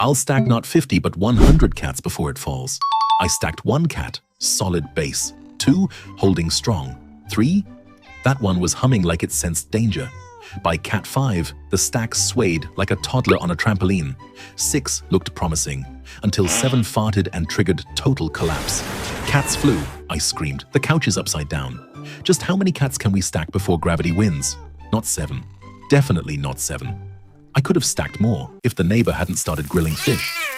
I'll stack not 50 but 100 cats before it falls. I stacked 1 cat, solid base. 2, holding strong. 3, that one was humming like it sensed danger. By cat 5, the stack swayed like a toddler on a trampoline. 6 looked promising, until 7 farted and triggered total collapse. Cats flew, I screamed. The couch is upside down. Just how many cats can we stack before gravity wins? Not 7. Definitely not 7. I could have stacked more if the neighbor hadn't started grilling fish.